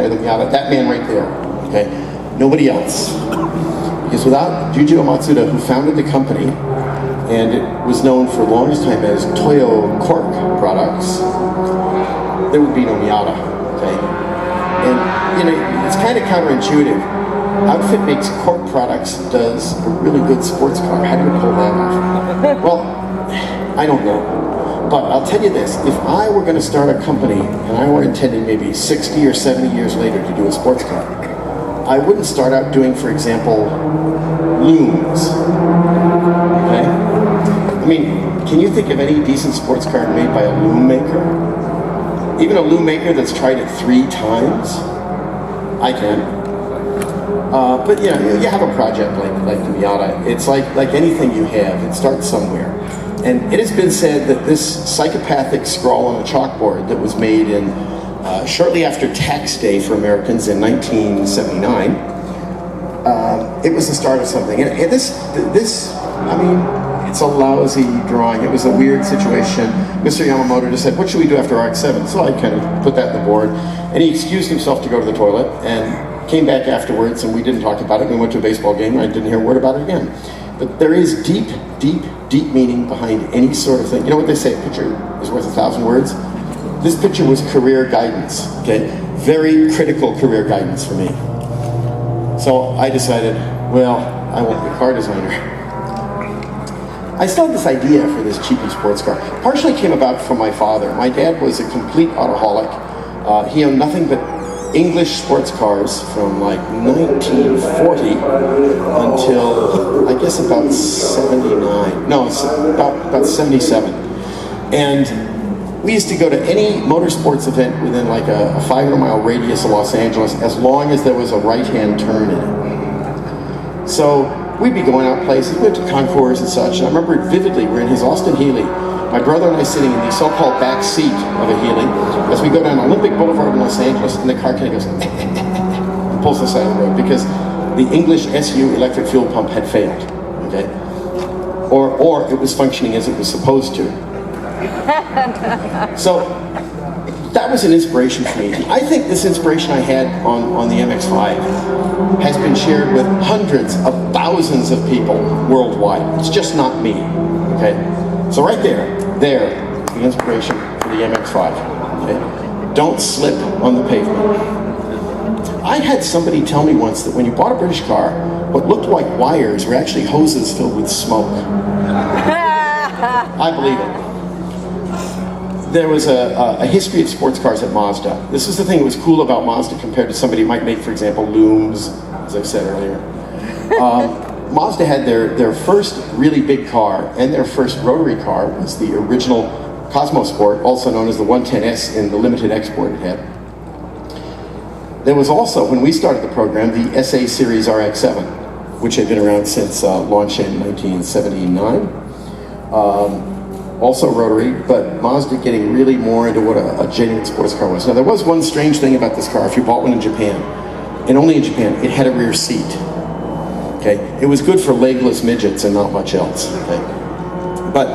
the Miata, that man right there, okay? Nobody else. Because without Jujiro Matsuda, who founded the company, and it was known for the longest time as Toyo Cork Products, there would be no Miata, okay? And, you know, it's kind of counterintuitive. Outfit makes cork products, does a really good sports car. How do you pull that off? Well, I don't know. But I'll tell you this, if I were going to start a company, and I were intending maybe 60 or 70 years later to do a sports car, I wouldn't start out doing, for example, looms, okay? I mean, can you think of any decent sports car made by a loom maker? Even a loom maker that's tried it 3 times? I can. But you know, you have a project like the Miata. It's like anything you have, it starts somewhere. And it has been said that this psychopathic scrawl on a chalkboard that was made in shortly after tax day for Americans in 1979, it was the start of something. And this, I mean, it's a lousy drawing. It was a weird situation. Mr. Yamamoto just said, what should we do after RX-7? So I kind of put that in the board. And he excused himself to go to the toilet and came back afterwards, and we didn't talk about it. We went to a baseball game, and I didn't hear a word about it again. But there is deep, deep, deep meaning behind any sort of thing. You know what they say, a picture is worth 1,000 words? This picture was career guidance, okay? Very critical career guidance for me. So I decided, well, I won't be a car designer. I still had this idea for this cheapy sports car. Partially came about from my father. My dad was a complete autoholic. He owned nothing but English sports cars from like 1940 until I guess about 79. No, it's about 77. And we used to go to any motorsports event within like a 500-mile radius of Los Angeles, as long as there was a right-hand turn in it. So we'd be going out places, we went to concours and such, and I remember it vividly. We're in his Austin Healey, my brother and I sitting in the so-called back seat of a Healey, as we go down Olympic Boulevard in Los Angeles, and the car kind of goes and pulls the side of the road because the English SU electric fuel pump had failed, okay? Or it was functioning as it was supposed to. So that was an inspiration for me. I think this inspiration I had on the MX-5 has been shared with hundreds of thousands of people worldwide. It's just not me, okay? So right there, the inspiration for the MX-5, okay? Don't slip on the pavement. I had somebody tell me once that when you bought a British car, what looked like wires were actually hoses filled with smoke. I believe it. There was a history of sports cars at Mazda. This is the thing that was cool about Mazda compared to somebody who might make, for example, looms, as I've said earlier. Mazda had their first really big car, and their first rotary car was the original Cosmo Sport, also known as the 110S in the limited export it had. There was also, when we started the program, the SA Series RX-7, which had been around since launch in 1979. Also rotary, but Mazda getting really more into what a genuine sports car was. Now there was one strange thing about this car. If you bought one in Japan, and only in Japan, it had a rear seat. Okay, it was good for legless midgets and not much else. Okay, but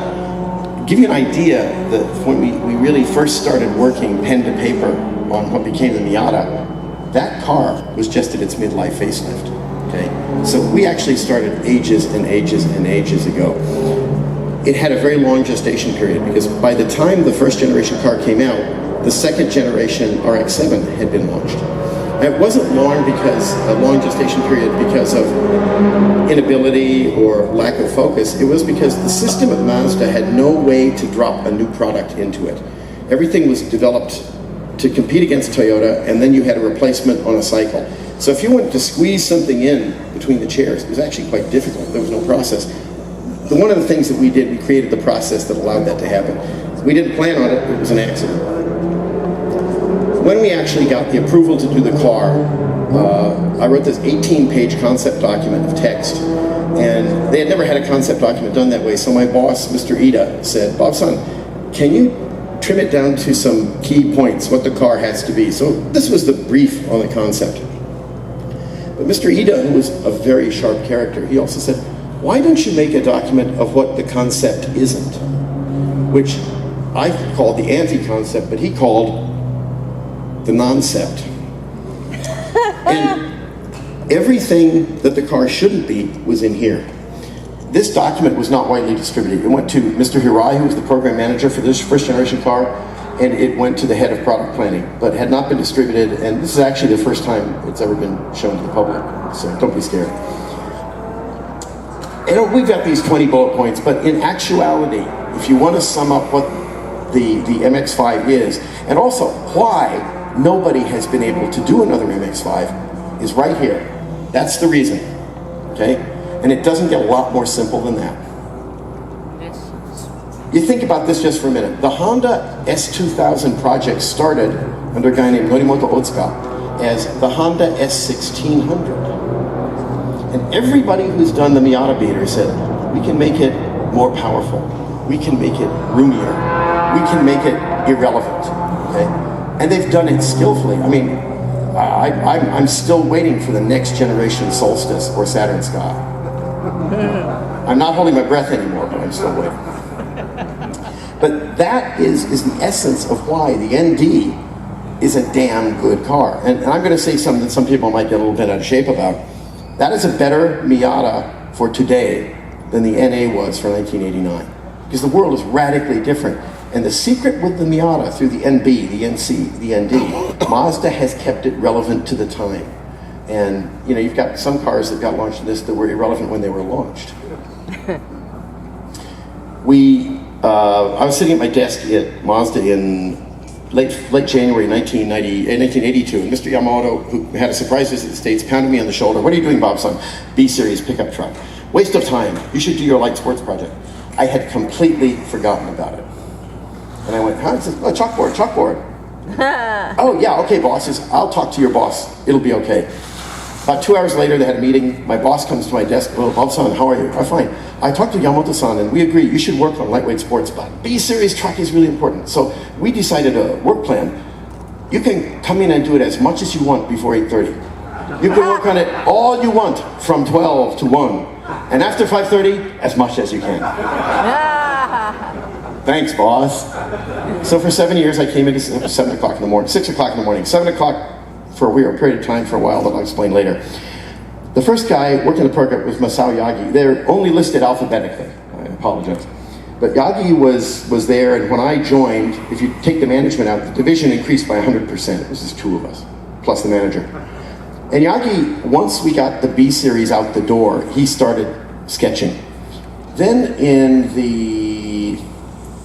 to give you an idea that when we really first started working pen to paper on what became the Miata, that car was just at its midlife facelift. Okay, so we actually started ages and ages and ages ago. It had a very long gestation period because by the time the first generation car came out, the second generation RX-7 had been launched. And it wasn't long because a long gestation period because of inability or lack of focus. It was because the system at Mazda had no way to drop a new product into it. Everything was developed to compete against Toyota, and then you had a replacement on a cycle. So if you wanted to squeeze something in between the chairs, it was actually quite difficult. There was no process. One of the things that we did, we created the process that allowed that to happen. We didn't plan on it, it was an accident. When we actually got the approval to do the car, I wrote this 18-page concept document of text, and they had never had a concept document done that way, so my boss, Mr. Ida, said, Bob-san, can you trim it down to some key points, what the car has to be? So this was the brief on the concept. But Mr. Ida, who was a very sharp character, he also said, why don't you make a document of what the concept isn't? Which I called the anti-concept, but he called the non-cept. And everything that the car shouldn't be was in here. This document was not widely distributed. It went to Mr. Hirai, who was the program manager for this first generation car, and it went to the head of product planning, but had not been distributed, and this is actually the first time it's ever been shown to the public, so don't be scared. And we've got these 20 bullet points, but in actuality, if you want to sum up what the MX-5 is, and also why nobody has been able to do another MX-5, is right here. That's the reason, okay? And it doesn't get a lot more simple than that. You think about this just for a minute. The Honda S2000 project started under a guy named Norimoto Otsuka as the Honda S1600. And everybody who's done the Miata beater said, we can make it more powerful. We can make it roomier. We can make it irrelevant, okay? And they've done it skillfully. I mean, I'm still waiting for the next generation Solstice or Saturn Sky. I'm not holding my breath anymore, but I'm still waiting. But that is the essence of why the ND is a damn good car. And I'm going to say something that some people might get a little bit out of shape about. That is a better Miata for today than the NA was for 1989. Because the world is radically different. And the secret with the Miata through the NB, the NC, the ND, Mazda has kept it relevant to the time. And you know, you've got some cars that got launched in this that were irrelevant when they were launched. I was sitting at my desk at Mazda in late January 1982, and Mr. Yamamoto, who had a surprise visit to the States, pounded me on the shoulder. What are you doing, Bob, son? B-Series pickup truck. Waste of time. You should do your light sports project. I had completely forgotten about it. And I went, huh? He says, oh, chalkboard. Oh, yeah, okay, boss. He says, I'll talk to your boss. It'll be okay. About 2 hours later, they had a meeting. My boss comes to my desk. Oh, Bob-san, how are you? I'm fine. I talked to Yamamoto-san, and we agree you should work on lightweight sports, but B-Series truck is really important. So we decided a work plan. You can come in and do it as much as you want before 8:30. You can work on it all you want from 12 to 1. And after 5:30, as much as you can. Thanks, boss. So for 7 years, I came in at 7 o'clock in the morning, 6 o'clock in the morning, 7 o'clock for a weird period of time for a while that I'll explain later. The first guy working the program was Masao Yagi. They're only listed alphabetically. I apologize. But Yagi was there, and when I joined, if you take the management out, the division increased by 100%. This is 2 of us, plus the manager. And Yagi, once we got the B-Series out the door, he started sketching. Then in the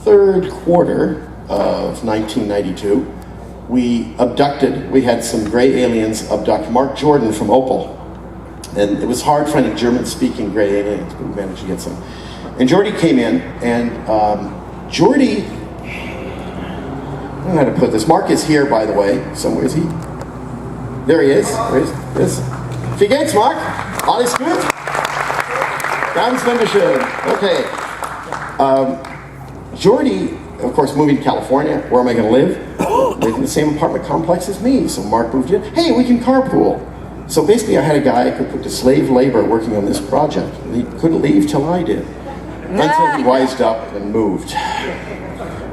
third quarter of 1992, we had some gray aliens abduct Mark Jordan from Opel. And it was hard finding German-speaking gray aliens, but we managed to get some. And Jordy came in, and Jordy, I don't know how to put this. Mark is here, by the way. Somewhere is he? There he is. There he is. Wie geht's, Mark? Alles gut? Ganz wunderschön. Okay. Jordy, of course, moving to California. Where am I going to live? Live in the same apartment complex as me. So Mark moved in. Hey, we can carpool. So basically, I had a guy who could put to slave labor working on this project. And he couldn't leave till I did. Until he wised up and moved.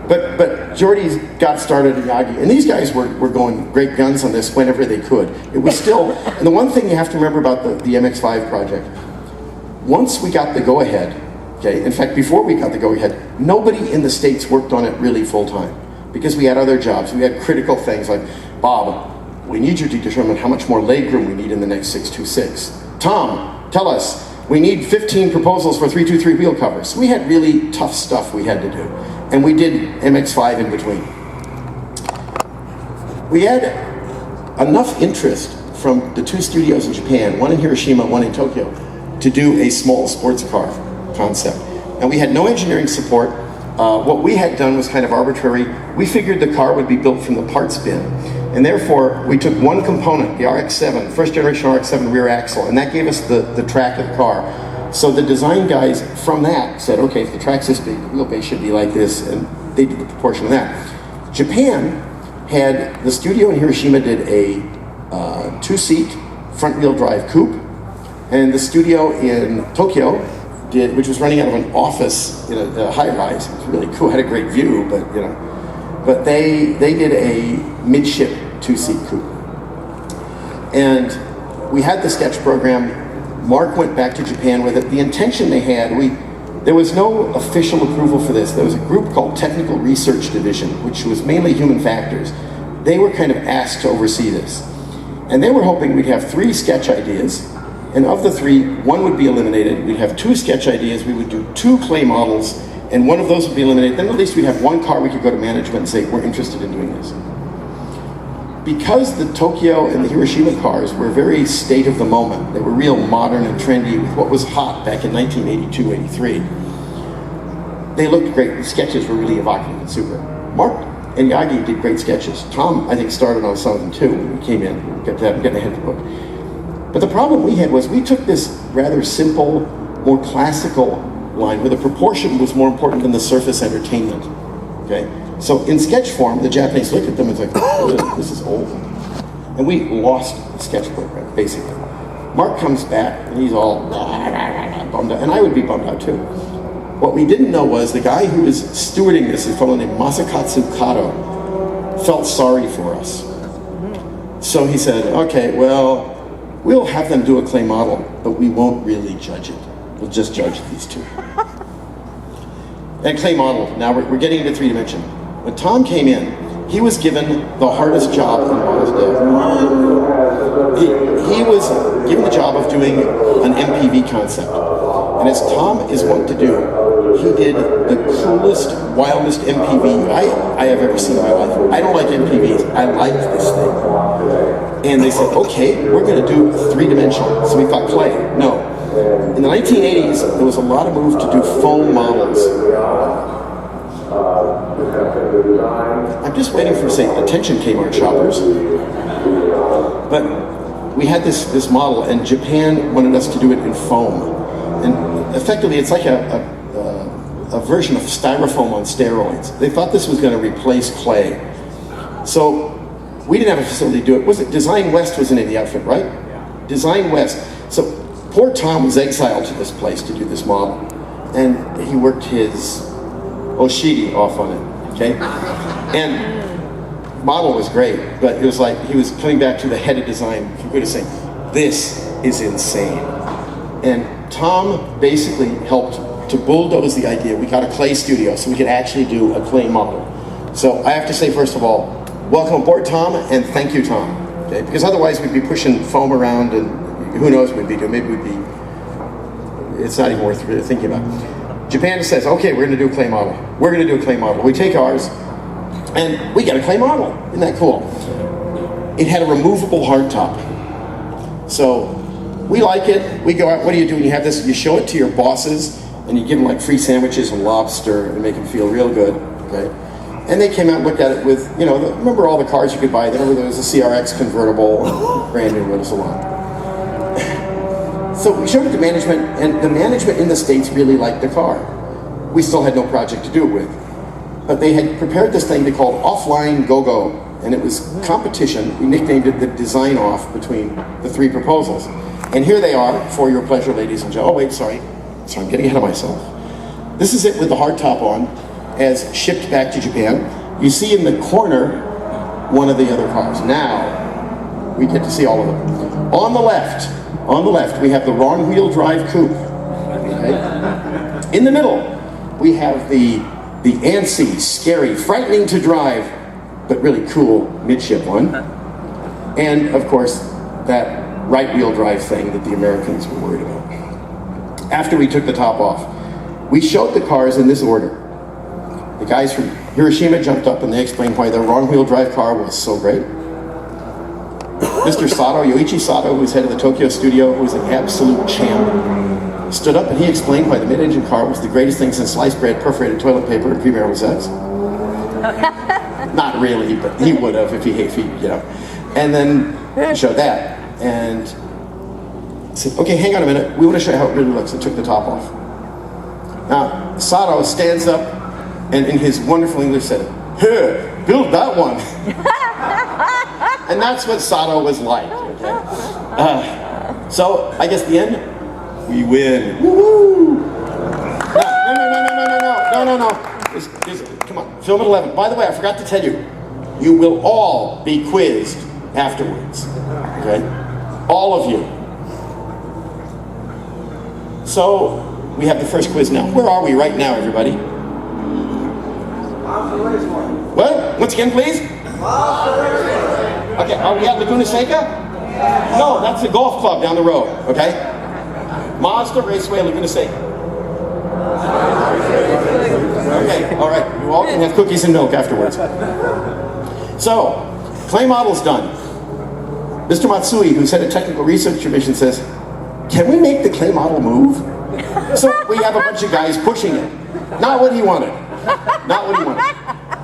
But Jordy's got started at Yagi, and these guys were going great guns on this whenever they could. It was still, and the one thing you have to remember about the MX-5 project, once we got the go-ahead, okay, in fact, before we got the go-ahead, nobody in the States worked on it really full-time, because we had other jobs. We had critical things like, Bob, we need you to determine how much more legroom we need in the next 626. Tom, tell us, we need 15 proposals for 323 wheel covers. We had really tough stuff we had to do. And we did MX-5 in between. We had enough interest from the 2 studios in Japan, one in Hiroshima, one in Tokyo, to do a small sports car concept. And we had no engineering support. What we had done was kind of arbitrary. We figured the car would be built from the parts bin. And therefore, we took one component, the RX-7, first generation RX-7 rear axle, and that gave us the track of the car. So the design guys from that said, okay, if the track's this big, the wheelbase should be like this, and they did the proportion of that. Japan had, the studio in Hiroshima did a 2-seat front-wheel drive coupe, and the studio in Tokyo did, which was running out of an office in a high-rise. It was really cool, had a great view, but you know. But they did a midship 2-seat coupe. And we had the sketch program. Mark went back to Japan with it. The intention they had, there was no official approval for this. There was a group called Technical Research Division, which was mainly human factors. They were kind of asked to oversee this. And they were hoping we'd have 3 sketch ideas, and of the 3, 1 would be eliminated. We'd have 2 sketch ideas, we would do 2 clay models, and 1 of those would be eliminated. Then at least we'd have 1 car we could go to management and say, we're interested in doing this. Because the Tokyo and the Hiroshima cars were very state of the moment, they were real modern and trendy with what was hot back in 1982, 83. They looked great. The sketches were really evocative and super. Mark and Yagi did great sketches. Tom, I think, started on some of them too when we came in. I'm getting ahead of the book. But the problem we had was we took this rather simple, more classical line where the proportion was more important than the surface entertainment. Okay? So in sketch form, the Japanese looked at them and was like, oh, this is old. And we lost the sketch program, basically. Mark comes back and he's all bummed out, and I would be bummed out too. What we didn't know was the guy who was stewarding this, a fellow named Masakatsu Kato, felt sorry for us. So he said, okay, well, we'll have them do a clay model, but we won't really judge it. We'll just judge these 2. And clay model, now we're getting into 3-dimension. When Tom came in, he was given the hardest job in Mazda. He was given the job of doing an MPV concept. And as Tom is wont to do, he did the coolest, wildest MPV I have ever seen in my life. I don't like MPVs, I like this thing. And they said, okay, we're gonna do 3-dimensional. So we thought clay, no. In the 1980s, there was a lot of move to do foam models. I'm just waiting for, say, attention Kmart shoppers. But we had this model, and Japan wanted us to do it in foam. And effectively, it's like a version of styrofoam on steroids. They thought this was going to replace clay. So we didn't have a facility to do it. Was it Design West was in the outfit, right? Yeah. Design West. So poor Tom was exiled to this place to do this model. And he worked his Oshiri off on it, okay? And model was great, but it was like he was coming back to the head of design, computer saying, this is insane. And Tom basically helped to bulldoze the idea. We got a clay studio so we could actually do a clay model. So I have to say, first of all, welcome aboard, Tom, and thank you, Tom. Okay? Because otherwise we'd be pushing foam around and who knows what we'd be doing. Maybe we'd be, it's not even worth really thinking about. Japan says, okay, we're gonna do a clay model. We're gonna do a clay model. We take ours and we get a clay model. Isn't that cool? It had a removable hardtop. So we like it. We go out, what do you do when you have this? You show it to your bosses and you give them like free sandwiches and lobster and make them feel real good, okay? And they came out and looked at it with, you know, remember all the cars you could buy? Remember there was a CRX convertible, brand new, and so on. So we showed it to management, and the management in the States really liked the car. We still had no project to do it with. But they had prepared this thing they called Offline Go-Go, and it was competition. We nicknamed it the design off between the 3 proposals. And here they are, for your pleasure, ladies and gentlemen. Oh wait, sorry, I'm getting ahead of myself. This is it with the hardtop on, as shipped back to Japan. You see in the corner, one of the other cars. Now, we get to see all of them. On the left, we have the wrong wheel drive coupe. Okay? In the middle, we have the antsy, scary, frightening to drive, but really cool midship one. And of course, that right wheel drive thing that the Americans were worried about. After we took the top off, we showed the cars in this order. The guys from Hiroshima jumped up and they explained why their wrong wheel drive car was so great. Mr. Sato, Yoichi Sato, who's head of the Tokyo studio, who was an absolute champ, stood up and he explained why the mid-engine car was the greatest thing since sliced bread, perforated toilet paper, and premarital sex. Not really, but he would have if he, you know. And then he showed that and said, okay, hang on a minute, we want to show you how it really looks, and took the top off. Now, Sato stands up and in his wonderful English said, "Here, build that one." And that's what Sato was like, okay? So, I guess the end, we win. Woo-hoo! No. Come on, film at 11. By the way, I forgot to tell you, you will all be quizzed afterwards. okay? All of you. So, we have the first quiz now. Where are we right now, everybody? What? Once again, please? Okay, are we at Laguna Seca? No, that's the golf club down the road, okay? Mazda Raceway, Laguna Seca. Okay, all right, you all can have cookies and milk afterwards. So, clay model's done. Mr. Matsui, who's head of technical research division, says, can we make the clay model move? So we have a bunch of guys pushing it. Not what he wanted. Not what he wanted.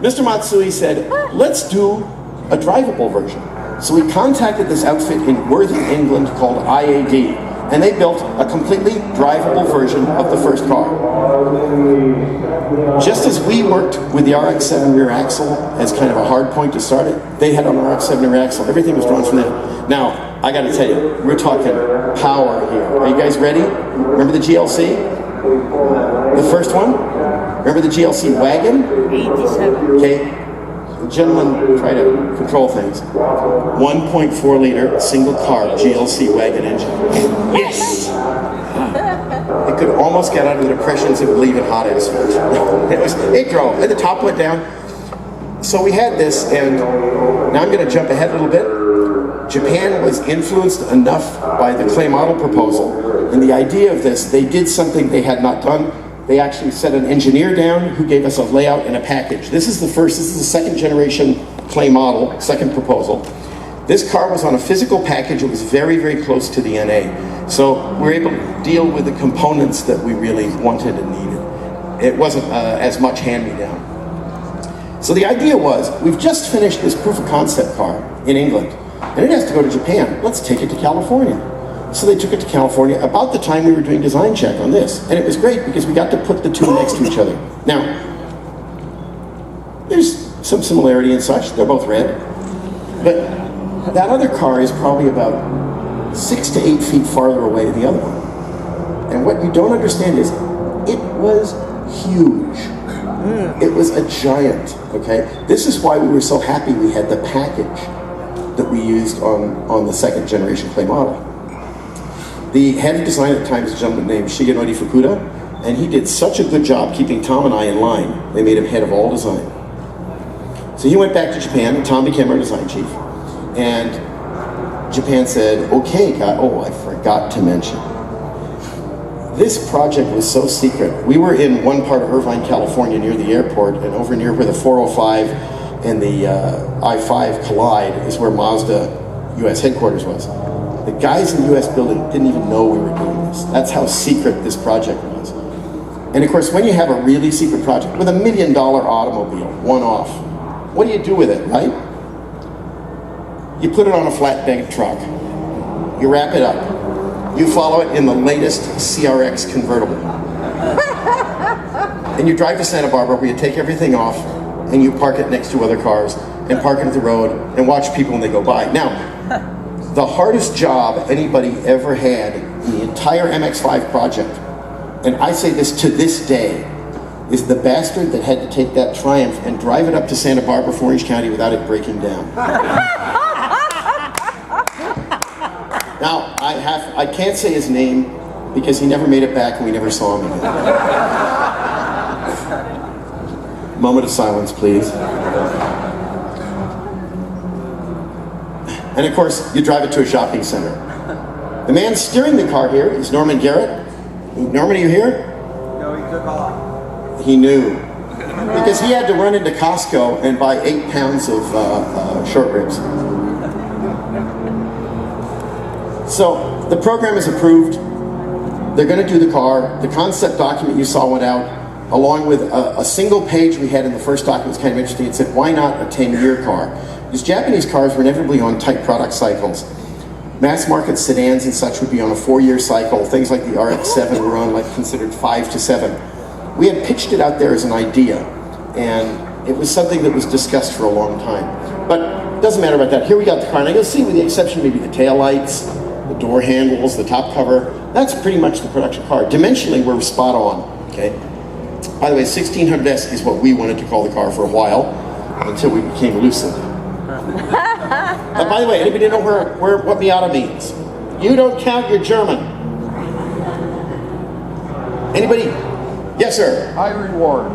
Mr. Matsui said, let's do a drivable version. So we contacted this outfit in Worthing, England called IAD, and they built a completely drivable version of the first car. Just as we worked with the RX-7 rear axle as kind of a hard point to start it, they had an RX-7 rear axle. Everything was drawn from them. Now, I gotta tell you, we're talking power here. Are you guys ready? Remember the GLC? The first one? Remember the GLC wagon? 87. Okay. Gentlemen, try to control things. 1.4 liter single carb GLC wagon engine. Yes! It could almost get out of the depressions it would leave in hot asphalt. It drove, and the top went down. So we had this, and now I'm going to jump ahead a little bit. Japan was influenced enough by the clay model proposal, and the idea of this, they did something they had not done. They actually set an engineer down who gave us a layout and a package. This is the second generation clay model, second proposal. This car was on a physical package. It was very, very close to the NA. So we were able to deal with the components that we really wanted and needed. It wasn't as much hand-me-down. So the idea was, we've just finished this proof of concept car in England, and it has to go to Japan. Let's take it to California. So they took it to California about the time we were doing design check on this. And it was great because we got to put the two next to each other. Now, there's some similarity and such. They're both red. But that other car is probably about 6 to 8 feet farther away than the other one. And what you don't understand is, it was huge. It was a giant, okay? This is why we were so happy we had the package that we used on the second generation clay model. The head of design at the time was a gentleman named Shigenori Fukuda, and he did such a good job keeping Tom and I in line, they made him head of all design. So he went back to Japan, and Tom became our design chief. And Japan said, okay, I forgot to mention. This project was so secret. We were in one part of Irvine, California, near the airport, and over near where the 405 and the I-5 collide is where Mazda US headquarters was. The guys in the US building didn't even know we were doing this. That's how secret this project was. And of course, when you have a really secret project with $1 million automobile, one-off, what do you do with it, right? You put it on a flatbed truck. You wrap it up. You follow it in the latest CRX convertible. And you drive to Santa Barbara where you take everything off and you park it next to other cars and park it at the road and watch people when they go by. Now, the hardest job anybody ever had in the entire MX-5 project, and I say this to this day, is the bastard that had to take that Triumph and drive it up to Santa Barbara for Orange County without it breaking down. Now, I can't say his name because he never made it back and we never saw him again. Moment of silence, please. And of course, you drive it to a shopping center. The man steering the car here is Norman Garrett. Norman, are you here? No, he took off. He knew. Because he had to run into Costco and buy 8 pounds of short ribs. So, the program is approved. They're going to do the car. The concept document you saw went out, along with a single page we had in the first document. It's kind of interesting. It said, why not a 10-year car? Because Japanese cars were inevitably on tight product cycles. Mass market sedans and such would be on a 4-year cycle. Things like the RX-7 were on considered 5 to 7. We had pitched it out there as an idea, and it was something that was discussed for a long time. But it doesn't matter about that. Here we got the car. Now you'll see, with the exception maybe the taillights, the door handles, the top cover, that's pretty much the production car. Dimensionally, we're spot on, okay? By the way, 1600S is what we wanted to call the car for a while, until we became lucid. By the way, anybody know what Miata means? You don't count, you're German. Anybody? Yes, sir. High reward.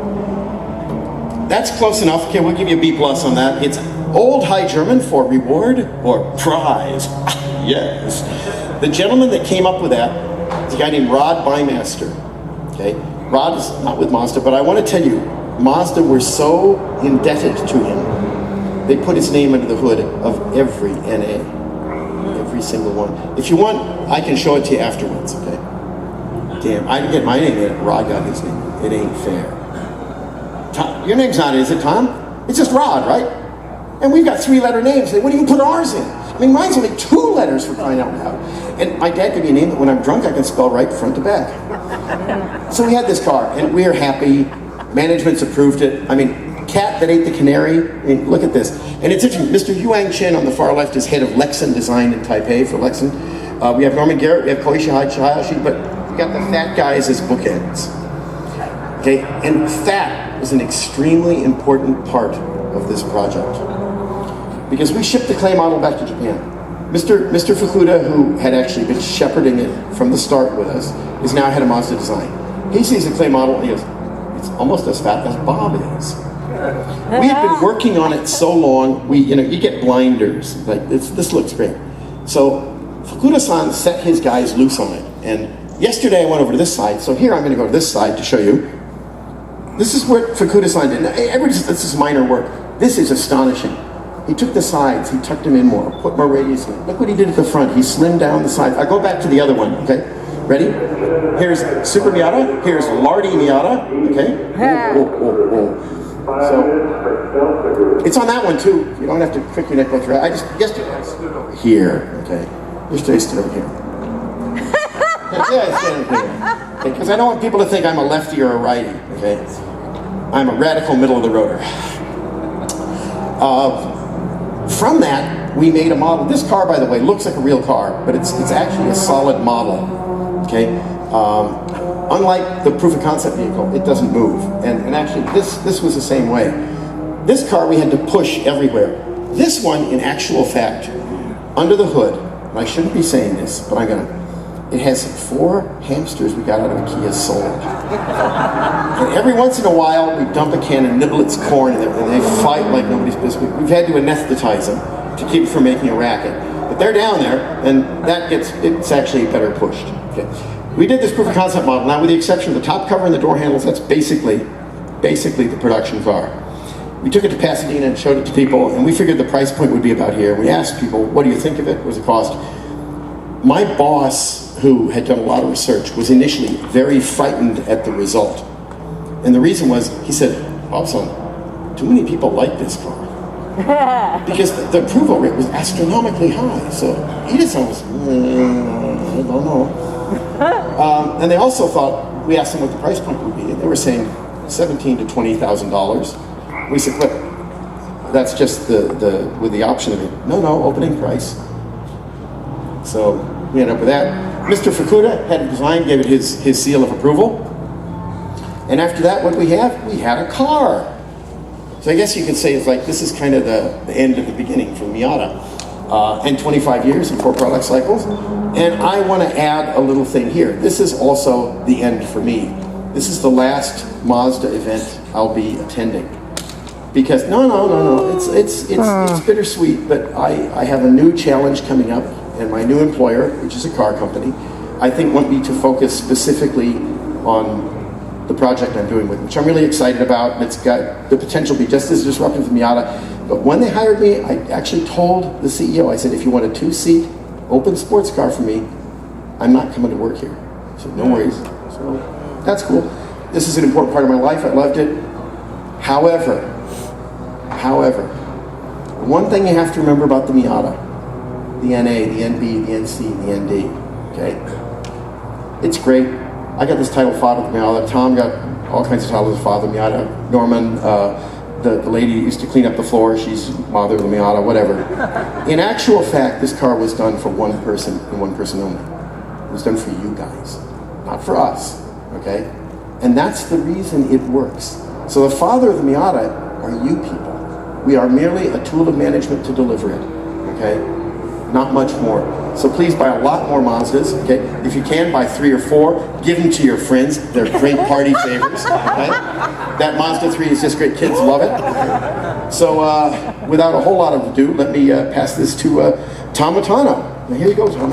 That's close enough. Okay, we'll give you a B+ on that. It's Old High German for reward or prize. Yes. The gentleman that came up with that is a guy named Rod Bymaster. Okay, Rod is not with Mazda, but I want to tell you, Mazda were so indebted to him, they put his name under the hood of every NA. Every single one. If you want, I can show it to you afterwards, okay? Damn, I didn't get my name in it. Rod got his name. It ain't fair. Tom, your name's not in, is it, Tom? It's just Rod, right? And we've got 3-letter names. They wouldn't even put ours in. I mean, mine's only 2 letters for crying out loud. And my dad gave me a name that when I'm drunk, I can spell right front to back. So we had this car, and we are happy. Management's approved it. I mean, cat that ate the canary. I mean, look at this. And it's interesting. Mr. Yuang Chen on the far left is head of Lexan Design in Taipei for Lexan. We have Norman Garrett, we have Koichi Hayashi, but we got the fat guys as bookends. Okay, and fat is an extremely important part of this project because we shipped the clay model back to Japan. Mr. Fukuda, who had actually been shepherding it from the start with us, is now head of Mazda Design. He sees the clay model and he goes, it's almost as fat as Bob is. We had been working on it so long, you get blinders, like this looks great. So Fukuda-san set his guys loose on it. And yesterday I went over to this side, so here I'm gonna go to this side to show you. This is what Fukuda-san did. Now, everybody says this is minor work. This is astonishing. He took the sides, he tucked them in more, put more radius in. Look what he did at the front. He slimmed down the sides. I go back to the other one, okay? Ready? Here's Super Miata, here's Lardy Miata, okay? So, it's on that one too. You don't have to crick your neck both around. Yesterday I stood over here, okay? Yesterday I stood over here. Yeah, I stand over here. Because I don't want people to think I'm a lefty or a righty, okay? I'm a radical middle of the roader. From that, we made a model. This car, by the way, looks like a real car, but it's actually a solid model, okay? Unlike the proof of concept vehicle, it doesn't move. And actually, this was the same way. This car we had to push everywhere. This one, in actual fact, under the hood, and I shouldn't be saying this, but I'm gonna, it has 4 hamsters we got out of a Kia Soul. And every once in a while, we dump a can and nibble its corn, and they fight like nobody's business. We've had to anesthetize them to keep from making a racket. But they're down there, and it's actually better pushed. Okay. We did this proof of concept model. Now, with the exception of the top cover and the door handles, that's basically the production car. We took it to Pasadena and showed it to people, and we figured the price point would be about here. We asked people, what do you think of it? What does it cost? My boss, who had done a lot of research, was initially very frightened at the result. And the reason was, he said, Bobson, too many people like this car. Because the approval rate was astronomically high. So he just was, I don't know. And they also thought, we asked them what the price point would be, and they were saying $17,000 to $20,000. We said, but that's just with the option of it. No, opening price. So we ended up with that. Mr. Fukuda, head of design, gave it his seal of approval. And after that, what we have? We had a car. So I guess you could say it's like, this is kind of the end of the beginning for Miata. And 25 years and 4 product cycles. And I want to add a little thing here. This is also the end for me. This is the last Mazda event I'll be attending. Because, no, it's bittersweet, but I have a new challenge coming up, and my new employer, which is a car company, I think want me to focus specifically on the project I'm doing with, which I'm really excited about, and it's got the potential to be just as disruptive as Miata. But when they hired me, I actually told the CEO, I said, if you want a 2-seat open sports car for me, I'm not coming to work here. He said, no worries. So that's cool. This is an important part of my life. I loved it. However, one thing you have to remember about the Miata, the NA, the NB, the NC, the ND, okay? It's great. I got this title, Father of the Miata. Tom got all kinds of titles as Father of the Miata. Norman, the lady who used to clean up the floor, she's Mother of the Miata, whatever. In actual fact, this car was done for one person and one person only. It was done for you guys, not for us, okay? And that's the reason it works. So the father of the Miata are you people. We are merely a tool of management to deliver it. okay? Not much more. So please buy a lot more Mazdas, okay? If you can, buy 3 or 4. Give them to your friends. They're great party favors, okay? That Mazda 3 is just great. Kids love it. So without a whole lot of ado, let me pass this to Tom Matano. Now here you go, Tom.